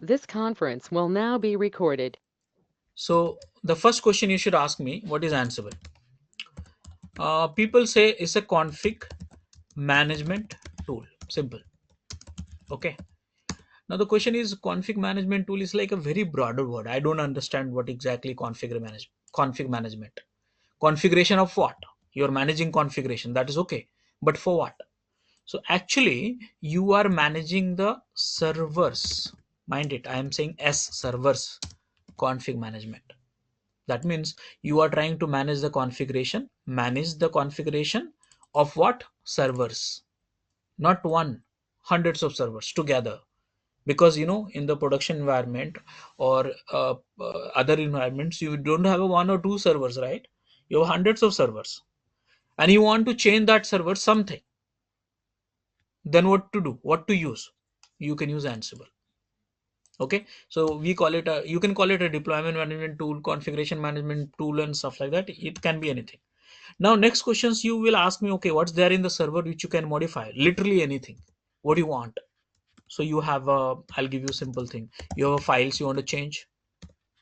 This conference will now be recorded. So the first question you should ask me, what is Ansible? People say it's a config management tool. Simple. Okay. Now the question is, config management tool is like a very broader word. I don't understand what exactly config management. Configuration of what? You're managing configuration. That is okay. But for what? So actually, you are managing the servers. Mind it, I am saying S servers config management. That means you are trying to manage the configuration of what? Servers. Not one, hundreds of servers together. Because in the production environment or other environments, you don't have a one or two servers, right? You have hundreds of servers, and you want to change that server something. Then what to do? What to use? You can use Ansible. Okay, so we call it you can call it a deployment management tool, configuration management tool, and stuff like that. It can be anything. Now next questions you will ask me, okay, what's there in the server which you can modify? Literally anything. What do you want? So you have a, I'll give you a simple thing. You have a files you want to change.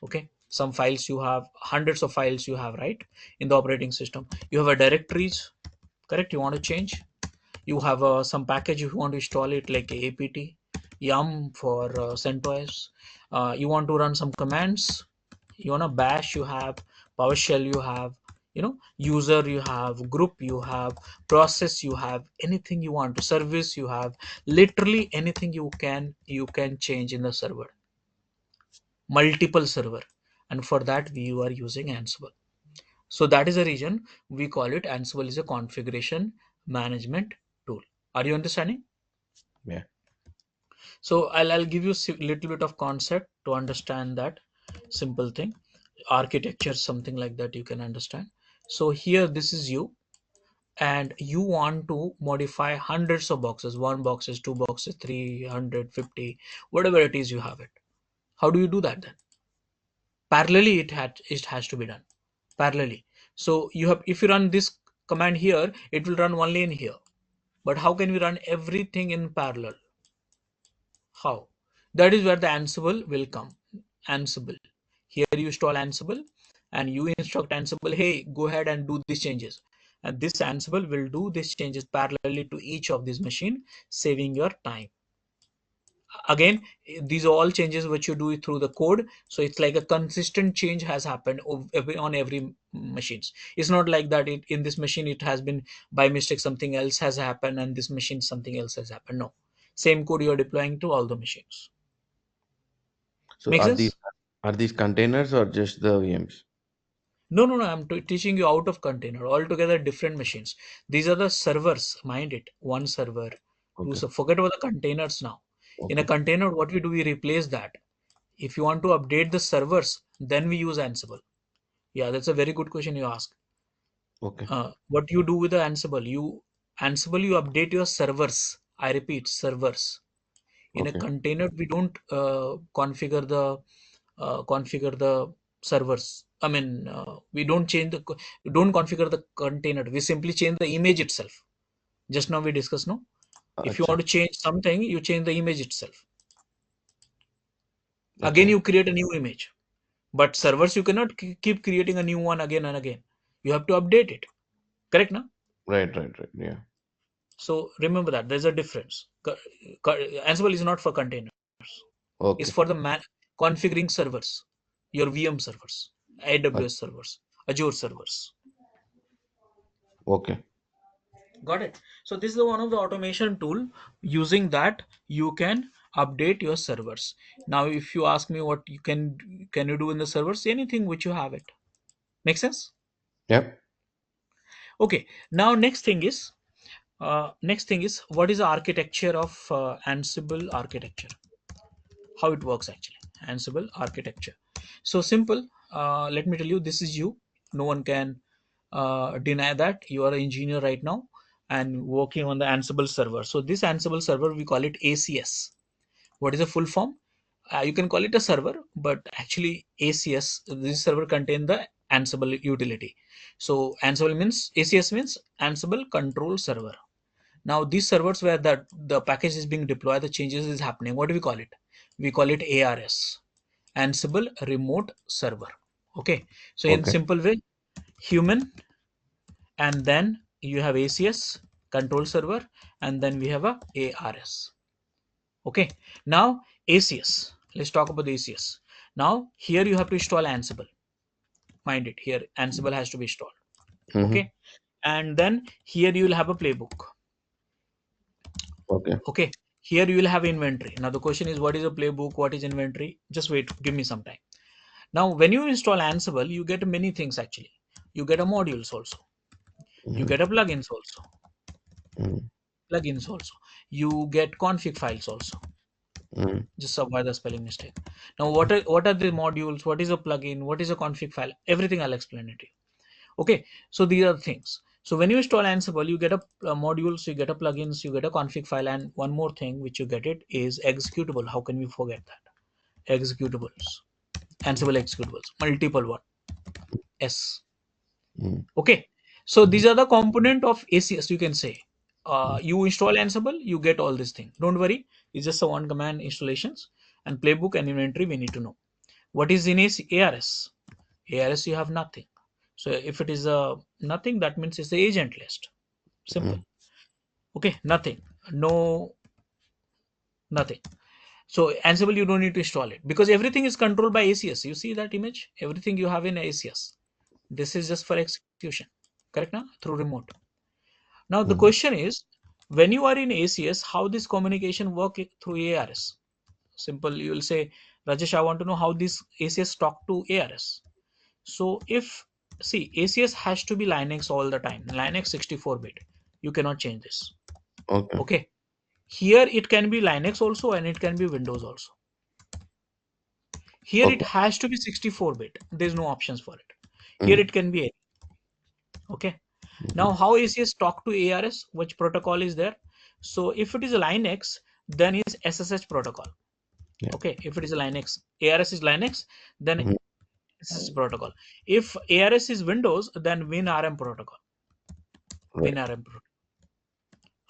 Okay, some files you have, hundreds of files you have, right? In the operating system you have a directories, correct? You want to change. You have some package you want to install it, like apt yum for CentOS. You want to run some commands. You want to bash, you have PowerShell, you have user, you have group, you have process, you have anything you want to service, you have literally anything you can change in the server, multiple server. And for that we are using Ansible. So that is the reason we call it Ansible is a configuration management tool. Are you understanding? Yeah. So I'll give you a little bit of concept to understand that simple thing. Architecture, something like that, you can understand. So here this is you, and you want to modify hundreds of boxes, one boxes, two boxes, 350, whatever it is you have it. How do you do that then? Parallelly, it has to be done parallelly. So you have, if you run this command here, it will run only in here. But how can we run everything in parallel? How? That is where the Ansible will come. Ansible. Here you install Ansible and you instruct Ansible, hey, go ahead and do these changes. And this Ansible will do these changes parallelly to each of these machine, saving your time. Again, these are all changes which you do through the code. So it's like a consistent change has happened on every machines. It's not like that in this machine it has been by mistake something else has happened and this machine something else has happened. No, same code you're deploying to all the machines. So Make sense? are these containers or just the VMs? No, no, no. I'm teaching you out of container, altogether different machines. These are the servers. Mind it, one server, two. Okay. So forget about the containers now. In a Okay. container, what we do, we replace that. If you want to update the servers, then we use Ansible. Yeah, that's a very good question you ask. Okay. What you do with the Ansible? You update your servers. I repeat, servers. In a Okay. container, we don't configure the servers. I mean, we don't configure the container. We simply change the image itself. Just now we discussed, no? If you Acha. want to change something, you change the image itself. Again, Okay. you create a new image. But servers, you cannot keep creating a new one again and again. You have to update it. Correct, no? Right. Right. Right. Yeah. So remember that there's a difference. Ansible is not for containers. It's Okay. for the configuring servers, your VM servers, Ach- AWS servers, Azure servers. Okay. Got it. So this is the one of the automation tool. Using that, you can update your servers. Now, if you ask me what can you do in the servers, anything which you have it. Make sense? Yep. Okay. Now, next thing is what is the architecture of Ansible architecture? How it works actually? Ansible architecture. So simple. Let me tell you, this is you. No one can deny that you are an engineer right now and working on the Ansible server. So this Ansible server, we call it ACS. What is the full form? You can call it a server, but actually ACS, this server contain the Ansible utility. So Ansible means, ACS means Ansible Control Server. Now these servers where the package is being deployed, the changes is happening. What do we call it? We call it ARS, Ansible Remote Server. Okay, so in Okay. simple way, human, and then you have ACS control server, and then we have a ARS. Okay, now ACS. Let's talk about the ACS. Now here you have to install Ansible. Mind it, here Ansible has to be installed. Mm-hmm. Okay, and then here you will have a playbook. Okay. Okay, here you will have inventory. Now the question is, what is a playbook, what is inventory? Just wait, give me some time. Now when you install Ansible, you get many things actually. You get a modules also, you Mm-hmm. get a Mm-hmm. plugins also, you get config files also. Mm-hmm. Just avoid the spelling mistake. Now what are the modules, what is a plugin, what is a config file, everything I'll explain it to you. Okay, so these are the things. So when you install Ansible, you get a modules, you get a plugins, you get a config file, and one more thing which you get it is executable. How can we forget that? Executables, Ansible executables, multiple one. S. Mm-hmm. Okay, so these are the component of ACS, you can say. You install Ansible, you get all this thing. Don't worry, it's just a one command installations, and playbook and inventory we need to know. What is in ARS? ARS you have nothing. So if it is a nothing, that means it's the agent list. Simple. Mm-hmm. Okay, nothing, no, nothing. So Ansible you don't need to install it because everything is controlled by ACS. You see that image? Everything you have in ACS. This is just for execution. Correct now? Through remote. Now the Mm-hmm. question is, when you are in ACS, how this communication work through ARS? Simple. You will say, Rajesh, I want to know how this ACS talk to ARS. So if see ACS has to be Linux all the time. Linux 64-bit. You cannot change this. Okay. Okay. Here it can be Linux also and it can be Windows also. Here it Okay. has to be 64-bit. There's no options for it. Here Mm-hmm. it can be any. Okay. Mm-hmm. Now how ACS talk to ARS? Which protocol is there? So if it is a Linux, then is SSH protocol. Yeah. Okay. If it is a Linux, ARS is Linux, then Mm-hmm. SSH protocol. If ARS is Windows, then WinRM protocol. Right. WinRM protocol.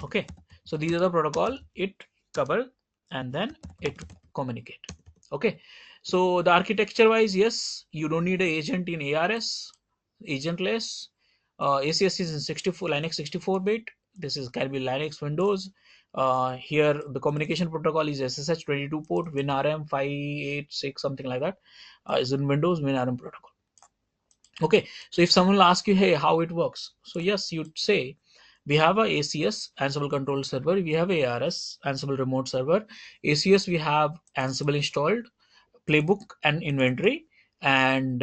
Okay, so these are the protocol it cover, and then it communicate. Okay, so the architecture wise, yes, you don't need an agent in ARS, agentless. ACS is in 64 Linux 64-bit. This is can be Linux, Windows. Here the communication protocol is SSH 22 port, WinRM 586 something like that. Is in Windows WinRM protocol. Okay, so if someone will ask you, hey, how it works? So yes, you'd say we have a ACS Ansible control server, we have ARS Ansible remote server. ACS we have Ansible installed, playbook and inventory, and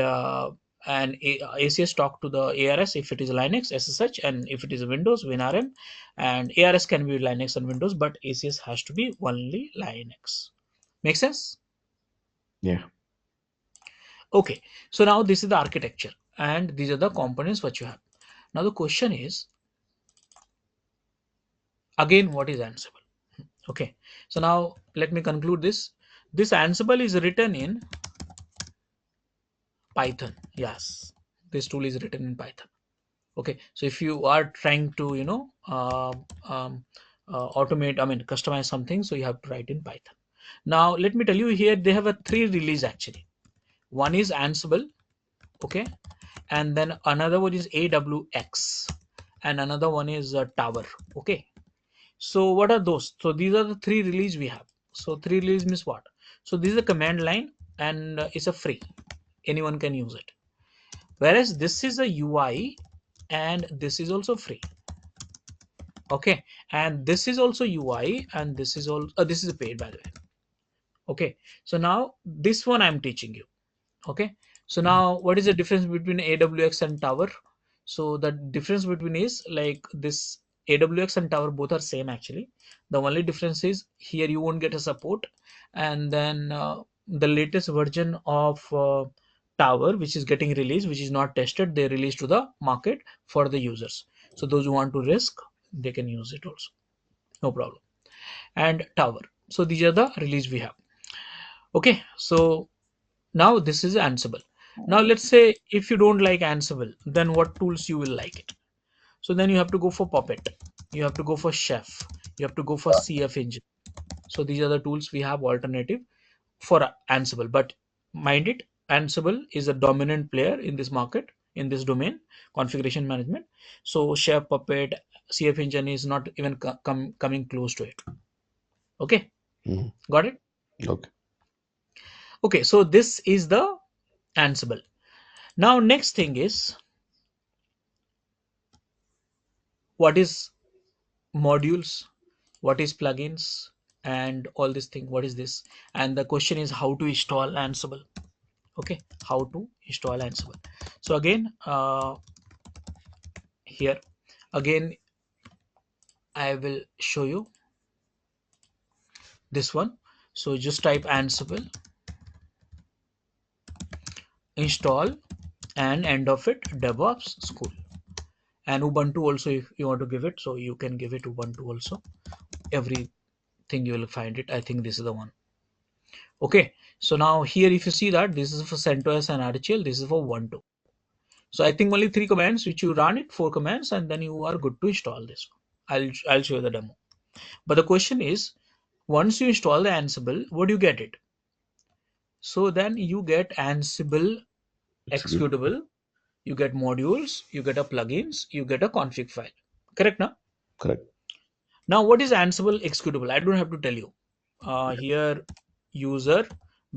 ACS talk to the ARS if it is Linux SSH, and if it is Windows WinRM, and ARS can be Linux and Windows, but ACS has to be only Linux. Make sense? Yeah. Okay, so now this is the architecture and these are the components what you have. Now the question is, again, what is Ansible? Okay, so now let me conclude this. This Ansible is written in Python. Yes, this tool is written in Python. Okay, so if you are trying to, um, automate, I mean, customize something, so you have to write in Python. Now, let me tell you here, they have a three release actually. One is Ansible, okay, and then another one is AWX, and another one is Tower. Okay, so what are those? So these are the three release we have. So three release means what? So this is a command line and it's a free. Anyone can use it. Whereas this is a UI and this is also free. Okay, and this is also UI and this is all. This is a paid by the way. Okay, so now this one I'm teaching you. Okay, so now what is the difference between AWX and Tower? So the difference between is like this, AWX and Tower both are same actually. The only difference is here you won't get a support, and then the latest version of Tower which is getting released, which is not tested, they release to the market for the users. So those who want to risk, they can use it also, no problem. And Tower, so these are the release we have. Okay, so now this is Ansible. Now let's say if you don't like Ansible, then what tools you will like it? So then you have to go for Puppet. you have to go for Chef, you have to go for CF Engine. So these are the tools we have alternative for Ansible. But mind it, Ansible is a dominant player in this market, in this domain, configuration management. So Chef, Puppet, CF Engine is not even coming close to it. Okay, Mhm. got it? Okay. Okay, so this is the Ansible. Now next thing is, what is modules, what is plugins, and all this thing, what is this? And the question is how to install Ansible. Okay, how to install Ansible. So again, here again I will show you this one. So just type Ansible install and end of it DevOps school, and Ubuntu also if you want to give it, so you can give it Ubuntu also. Everything you will find it. I think this is the one. Okay, so now here if you see that this is for CentOS and RHL, this is for Ubuntu. So I think only 3 commands which you run it, 4 commands, and then you are good to install this. I'll show you the demo. But the question is, once you install the Ansible, what do you get it? So then you get Ansible Execute. executable, you get modules, you get a plugins, you get a config file. Correct now? Correct. Now what is Ansible executable? I don't have to tell you. Here user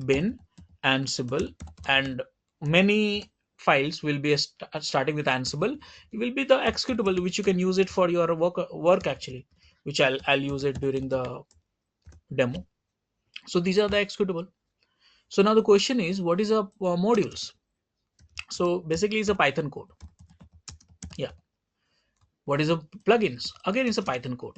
bin Ansible, and many files will be starting with Ansible. It will be the executable which you can use it for your work actually, which I'll use it during the demo. So these are the executable. So now the question is, what is a modules? So basically it's a Python code. Yeah. What is a plugins? Again, it's a Python code.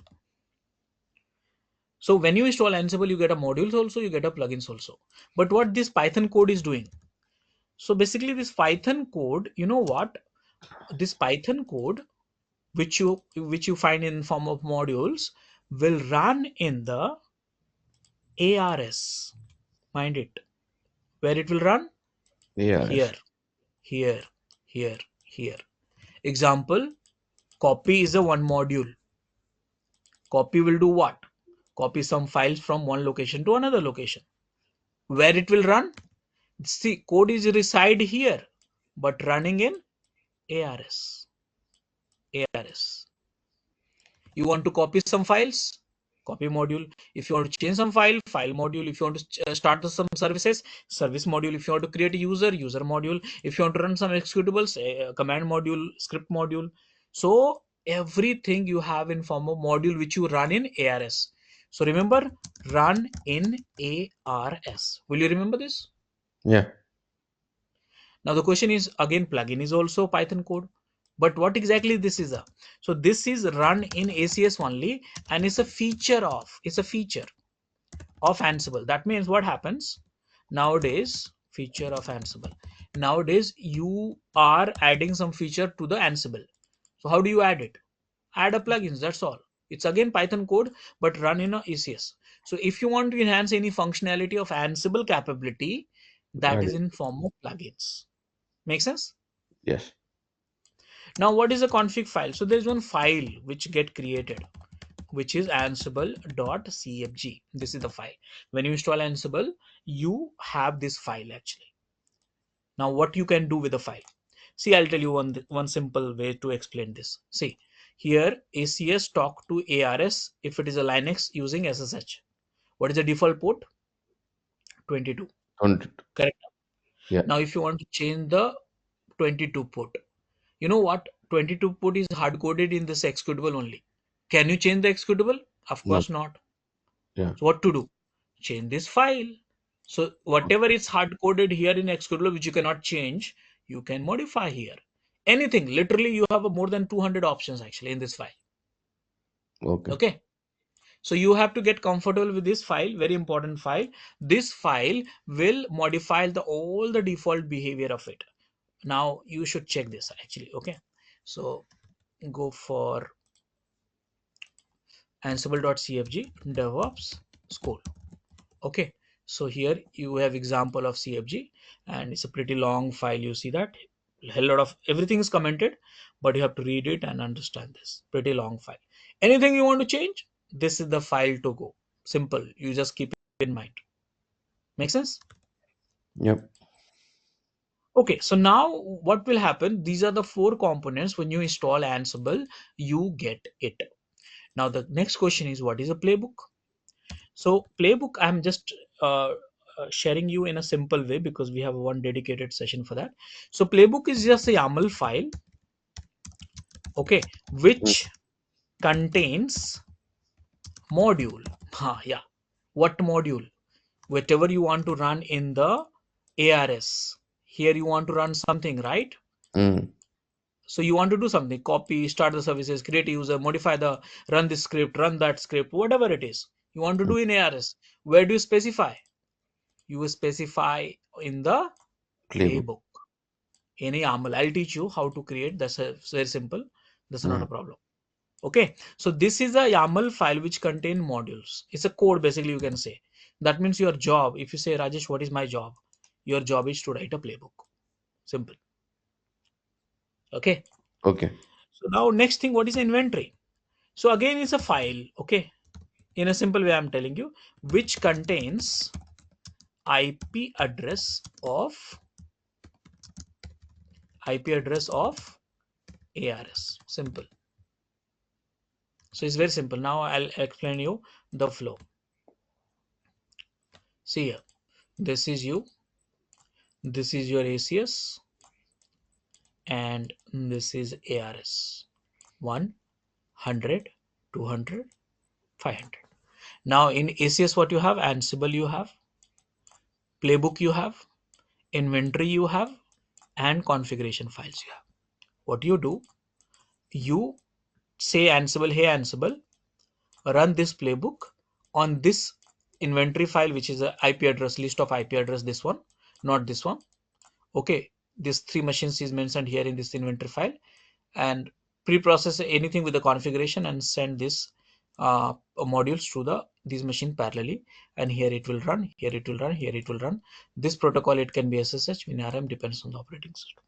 So when you install Ansible, you get a modules also, you get a plugins also. But what this Python code is doing? So basically this Python code, you know what? This Python code, which you find in form of modules, will run in the ARS. Mind it. Where it will run? ARS. Here, here, here, here. Example, copy is a one module. Copy will do what? Copy some files from one location to another location. Where it will run? See, code is reside here, but running in ARS. ARS. You want to copy some files? Copy module. If you want to change some file, file module. If you want to start some services, service module. If you want to create a user module. If you want to run some executables, command module, script module. So everything you have in form of module which you run in ARS. So remember, run in ARS. Will you remember this? Yeah. Now the question is, again, plugin is also Python code, but what exactly this is a? So this is run in ACS only, and it's a feature of Ansible. That means what happens nowadays? Feature of Ansible. Nowadays you are adding some feature to the Ansible. So how do you add it? Add a plugins. That's all. It's again Python code, but run in a ACS. So if you want to enhance any functionality of Ansible capability, that Add is it. in form of plugins. Make sense? Yes. Now what is a config file? So there's one file which get created, which is ansible.cfg. This is the file. When you install Ansible, you have this file actually. Now what you can do with the file? See, I'll tell you one simple way to explain this. See, here ACS talk to ARS if it is a Linux using SSH. What is the default port? 22. Don't. Correct. Yeah. Now if you want to change the 22 port, you know what? 22 port is hard coded in this executable only. Can you change the executable? Of No. course not. Yeah. So what to do? Change this file. So whatever is hard coded here in executable which you cannot change, you can modify here. Anything. Literally, you have more than 200 options actually in this file. Okay. Okay. So you have to get comfortable with this file. Very important file. This file will modify all the default behavior of it. Now you should check this actually. Okay. So go for ansible.cfg DevOps school. Okay, so here you have example of CFG, and it's a pretty long file. You see that hell lot of everything is commented, but you have to read it and understand this. Pretty long file. Anything you want to change, this is the file to go. Simple. You just keep it in mind. Make sense? Yep. Okay, so now what will happen? These are the four components. When you install Ansible, you get it. Now the next question is, what is a playbook? So playbook, I'm just sharing you in a simple way because we have one dedicated session for that. So playbook is just a YAML file, okay, Mm. which contains module. Yeah, what module? Whatever you want to run in the ARS. Here you want to run something, right? Mm. So you want to do something, copy, start the services, create a user, modify the, run this script, run that script, whatever it is you want to Mm. do in ARS. Where do you specify? You will specify in the Playbook. playbook. Any YAML. I'll teach you how to create. That's very simple. That's not a Mm. problem. Okay. So this is a YAML file which contain modules. It's a code basically, you can say. That means your job, if you say, Rajesh, what is my job? Your job is to write a playbook. Simple. Okay. Okay. So now next thing, what is inventory? So again, it's a file. Okay. In a simple way, I'm telling you, which contains IP address of IP address of ARS. Simple. So it's very simple. Now I'll explain you the flow. See here, this is you, this is your ACS, and this is ARS. 100, 200, 500. Now in ACS, what you have? Ansible you have, playbook you have, inventory you have, and configuration files you have. What you do? You say Ansible, hey Ansible, run this playbook on this inventory file, which is a IP address, list of IP address, this one, not this one. Okay, this three machines is mentioned here in this inventory file, and pre-process anything with the configuration and send this modules to the these machine parallelly, and here it will run, here it will run, here it will run. This protocol, it can be SSH, WinRM, depends on the operating system.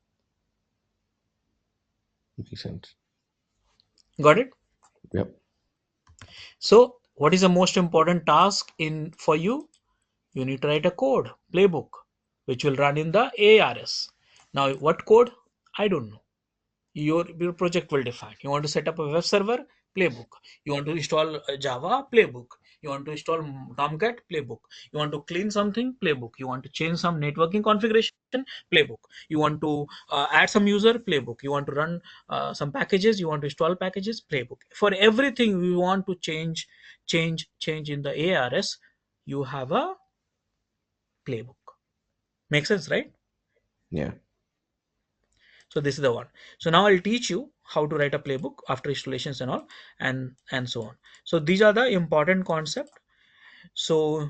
Makes sense. Got it? Yep. So what is the most important task in for you? You need to write a code playbook which will run in the ARS. Now what code? I don't know. Your project will define. You want to set up a web server? Playbook. You want to install Java? Playbook. You want to install Tomcat? Playbook. You want to clean something? Playbook. You want to change some networking configuration? Playbook. You want to add some user? Playbook. You want to run some packages? You want to install packages? Playbook. For everything we want to change in the ARS, you have a playbook. Make sense, right? Yeah. So this is the one. So now I'll teach you how to write a playbook after installations and all, and so on. So these are the important concept. So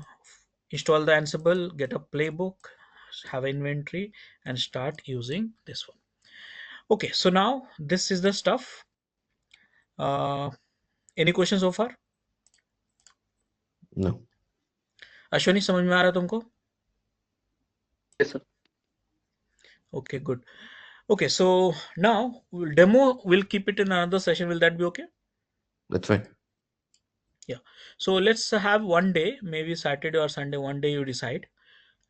install the Ansible, get a playbook, have inventory, and start using this one. Okay, so now this is the stuff. uh, any questions so far? No. Ashwani, समझ में आ रहा है तुमको? Yes, sir. Okay, good. Okay, so now demo we'll keep it in another session. Will that be okay? That's fine. Yeah. So let's have one day, maybe Saturday or Sunday, one day you decide,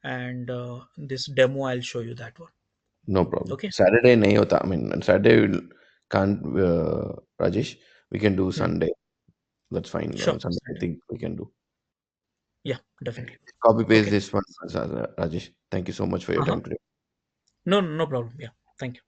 and this demo I'll show you that one. No problem. Okay. Saturday nahi hota. I mean, on Saturday we can't, Rajesh. We can do Hmm. Sunday. That's fine. Sure. Sunday, I Sunday. think we can do. Yeah, definitely. Copy paste Okay. this one, Rajesh. Thank you so much for your Uh-huh. time today. No, no problem. Yeah. Thank you.